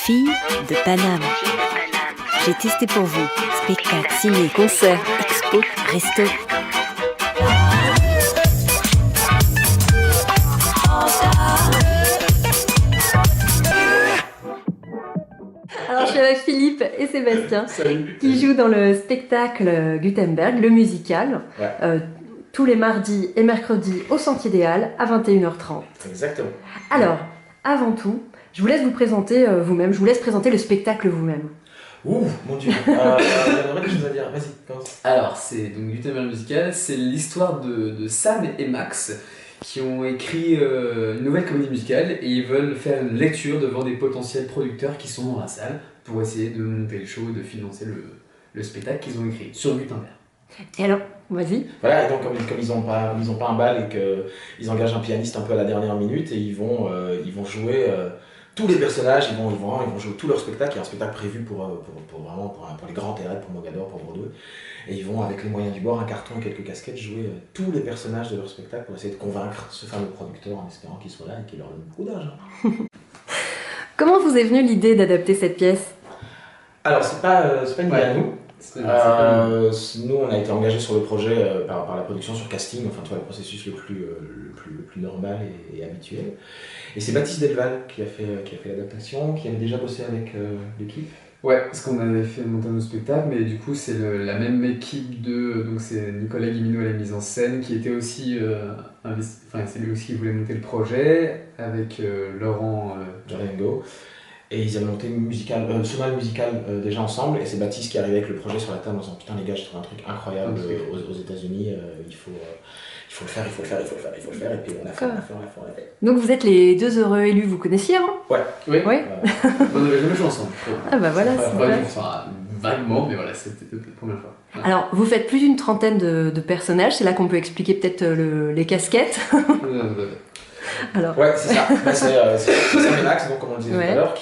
Filles de Paname. J'ai testé pour vous. Spectacle, ciné, concert, expo, resto. Alors je suis avec Philippe et Sébastien. Salut. Qui jouent dans le spectacle Gutenberg, le musical, Ouais. tous les mardis et mercredis au Sentier des Halles à 21h30. Exactement. Alors, avant tout, je vous laisse vous présenter vous-même, je vous laisse présenter le spectacle vous-même. Ouh, mon dieu. J'aurais des choses à dire. Vas-y, commence. Alors, c'est donc Gutenberg Musical, c'est l'histoire de Sam et Max qui ont écrit une nouvelle comédie musicale et ils veulent faire une lecture devant des potentiels producteurs qui sont dans la salle pour essayer de monter le show et de financer le spectacle qu'ils ont écrit sur Gutenberg. Et alors, vas-y. Voilà, et donc comme ils ont pas un bal et qu'ils engagent un pianiste un peu à la dernière minute et ils vont jouer tous les personnages, ils vont jouer tout leur spectacle. Il y a un spectacle prévu pour les grands théâtres, pour Mogador, pour Bordeaux. Et ils vont, avec les moyens du bord, un carton et quelques casquettes, jouer tous les personnages de leur spectacle pour essayer de convaincre ce fameux producteur en espérant qu'il soit là et qu'il leur donne beaucoup d'argent. Comment vous est venue l'idée d'adapter cette pièce? Alors, c'est pas une idée à nous. C'est Nous, on a été engagés sur le projet par la production sur casting, enfin, tu vois, le processus le plus normal et habituel. Et c'est Baptiste Delval qui a fait l'adaptation, qui avait déjà bossé avec l'équipe. Ouais, parce qu'on avait fait monter nos spectacles, mais du coup c'est la même équipe donc c'est Nicolas Guimino à la mise en scène qui était aussi c'est lui aussi qui voulait monter le projet avec Laurent Jarengo. Et ils avaient monté ce mal musical déjà ensemble, et c'est Baptiste qui est arrivé avec le projet sur la table en disant putain les gars, j'ai trouvé un truc incroyable aux États-Unis, il faut le faire, et puis on a fait. Donc vous êtes les deux heureux élus, vous connaissiez avant? Ouais. Oui. Oui. On n'avait jamais joué ensemble. Ah bah voilà, c'est vrai. Enfin, vaguement, mais voilà, c'était la première fois. Ouais. Alors, vous faites plus d'une trentaine de personnages, c'est là qu'on peut expliquer peut-être les casquettes. Alors, Ouais, c'est ça. C'est Sam et Max, donc, comme on le disait tout à l'heure,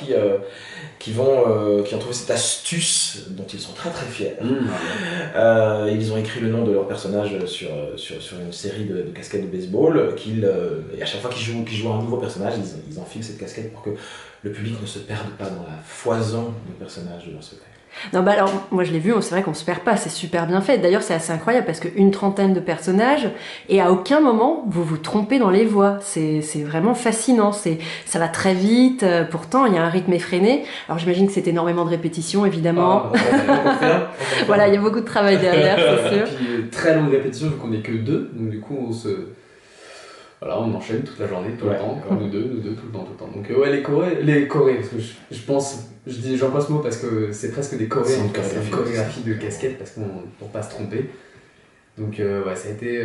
qui ont trouvé cette astuce dont ils sont très très fiers. Ils ont écrit le nom de leur personnage sur une série de casquettes de baseball, et à chaque fois qu'ils jouent un nouveau personnage, ils enfilent cette casquette pour que le public ne se perde pas dans la foison de personnages de leur spectacle. non, bah alors, moi je l'ai vu, c'est vrai qu'on se perd pas, c'est super bien fait. D'ailleurs, c'est assez incroyable parce qu'une trentaine de personnages, et à aucun moment vous vous trompez dans les voix. C'est vraiment fascinant, ça va très vite, pourtant il y a un rythme effréné. Alors j'imagine que c'est énormément de répétitions, évidemment. Voilà, il y a beaucoup de travail derrière, c'est sûr. Et puis très longue répétition, vu qu'on n'est que deux, donc du coup on enchaîne toute la journée, tout le temps, nous deux, tout le temps. Donc les chorés, parce que j'emploie ce mot parce que c'est presque des chorés, c'est une chorégraphie de casquette pour pas se tromper. Donc ça a été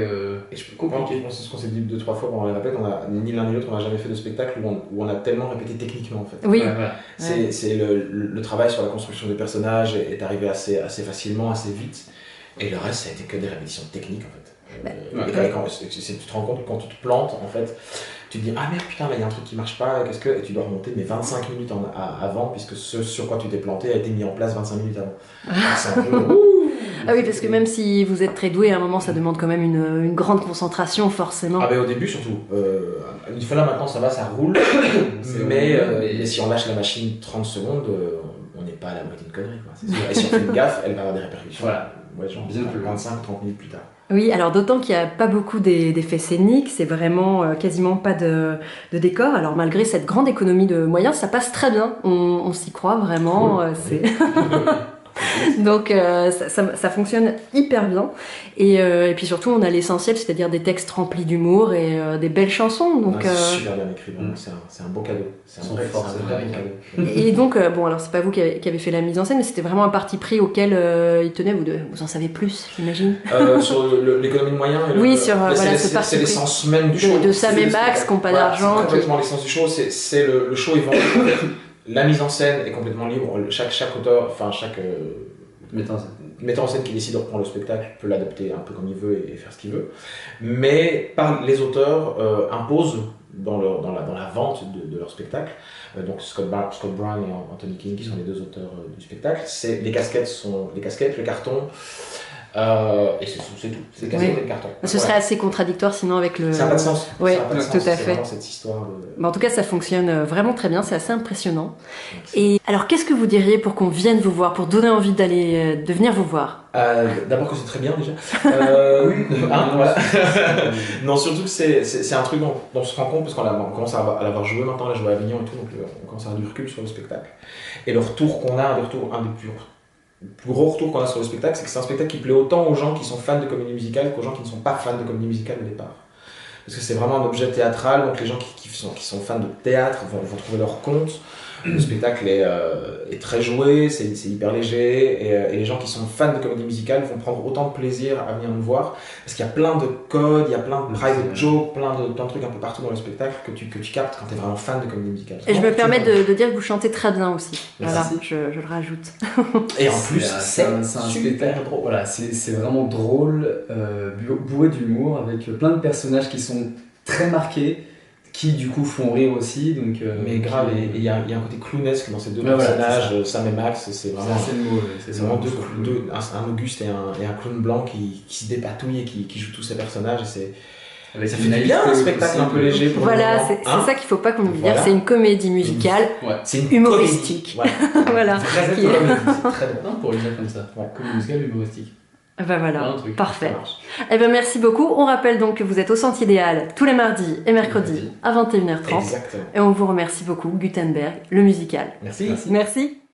Et je peux comprendre, c'est ce qu'on s'est dit 2-3 fois pendant les répètes, ni l'un ni l'autre on n'a jamais fait de spectacle où on a tellement répété techniquement en fait. Oui. Ouais, voilà. C'est le travail sur la construction des personnages est arrivé assez facilement, assez vite, et le reste ça a été que des répétitions techniques en fait. Tu te rends compte que quand tu te plantes en fait, tu te dis ah merde putain il y a un truc qui marche pas, et tu dois remonter mais 25 minutes avant, puisque ce sur quoi tu t'es planté a été mis en place 25 minutes avant. C'est un peu Ah oui, parce que même si vous êtes très doué, à un moment ça demande quand même une grande concentration forcément. au début surtout. Une fois là maintenant ça va, ça roule, mais si on lâche la machine 30 secondes, on n'est pas à l'abri d'une connerie quoi. C'est sûr. Et si on fait une gaffe, elle va avoir des répercussions. Voilà. Ouais, genre Bien plus 25-30 minutes plus tard. Oui, alors d'autant qu'il n'y a pas beaucoup d'effets scéniques, c'est vraiment quasiment pas de décor. Alors malgré cette grande économie de moyens, ça passe très bien, on s'y croit vraiment. Cool. Donc ça fonctionne hyper bien. Et puis surtout, on a l'essentiel, c'est-à-dire des textes remplis d'humour et des belles chansons. Donc, c'est super bien écrit, vraiment. C'est un beau cadeau. C'est un vrai bon cadeau. Et donc, alors c'est pas vous qui avez fait la mise en scène, mais c'était vraiment un parti pris auquel il tenait. Vous en savez plus, j'imagine. Sur l'économie de moyens. C'est l'essence même du show. De Sam et Max qui n'ont pas d'argent. C'est complètement l'essence du show. C'est le show est vendu. La mise en scène est complètement libre. Chaque auteur, chaque metteur en scène qui décide de reprendre le spectacle peut l'adapter un peu comme il veut et faire ce qu'il veut. Mais les auteurs imposent dans la vente de leur spectacle. Donc Scott Brown et Anthony King qui sont les deux auteurs du spectacle. Les casquettes, le carton. Et c'est tout, c'est quasiment des cartons. Ce serait assez contradictoire sinon avec le... Ça n'a pas de sens. Oui, tout à C'est fait. vraiment cette histoire de... Mais en tout cas, ça fonctionne vraiment très bien, c'est assez impressionnant. Et alors, qu'est-ce que vous diriez pour qu'on vienne vous voir, pour donner envie de venir vous voir? D'abord que c'est très bien déjà. Voilà. Non, surtout que c'est un truc dont on se rend compte parce qu'on commence à l'avoir joué maintenant, là je vois à Avignon et tout, donc on commence à avoir du recul sur le spectacle. Et le retour qu'on a, un des plus gros retours qu'on a sur le spectacle, c'est que c'est un spectacle qui plaît autant aux gens qui sont fans de comédie musicale qu'aux gens qui ne sont pas fans de comédie musicale au départ. Parce que c'est vraiment un objet théâtral, donc les gens qui sont fans de théâtre vont trouver leur compte. Le spectacle est très joué, c'est hyper léger, et les gens qui sont fans de comédie musicale vont prendre autant de plaisir à venir nous voir, parce qu'il y a plein de codes, il y a plein de private jokes, plein de trucs un peu partout dans le spectacle que tu captes quand tu es vraiment fan de comédie musicale. Et je me permets de dire que vous chantez très bien aussi. Voilà, Merci. je le rajoute. Et en plus, c'est un spectacle drôle. Voilà, c'est vraiment drôle, bourré d'humour, avec plein de personnages qui sont très marqués, qui du coup font rire aussi. Donc, mais grave, et il y a un côté clownesque dans ces deux personnages, voilà, Sam et Max, c'est vraiment, c'est vraiment un Auguste et un clown blanc qui se dépatouille et qui joue tous ces personnages. Et ça fait bien un spectacle un peu léger pour voilà, c'est ça qu'il faut pas qu'on oublie, c'est une comédie musicale, c'est une humoristique. Voilà. C'est très drôle pour le dire comme ça. Comédie musicale humoristique. Ben voilà, parfait. Eh ben merci beaucoup. On rappelle donc que vous êtes au Centre Idéal tous les mardis et mercredis à 21h30. Exactement. Et on vous remercie beaucoup, Gutenberg, le musical. Merci. Merci.